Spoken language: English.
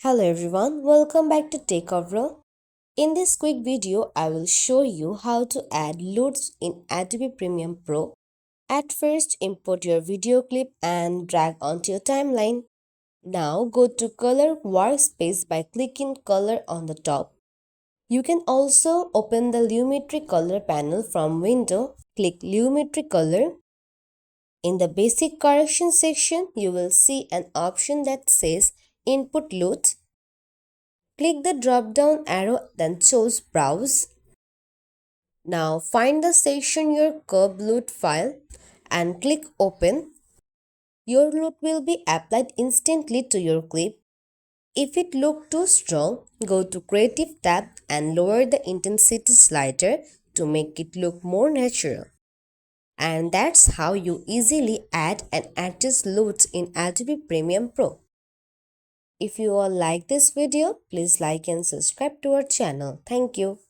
Hello everyone, welcome back to Techavro. In this quick video, I will show you how to add LUTs in Adobe Premiere Pro. At first, import your video clip and drag onto your timeline. Now go to Color Workspace by clicking Color on the top. You can also open the Lumetri Color panel from Window. Click Lumetri Color. In the Basic Correction section, you will see an option that says Input LUT. Click the drop-down arrow, then choose Browse. Now find the section your curve LUT file and click Open. Your LUT will be applied instantly to your clip. If it looks too strong, go to Creative tab and lower the intensity slider to make it look more natural. And that's how you easily add and adjust LUTs in Adobe Premiere Pro. If you all like this video, please like and subscribe to our channel. Thank you.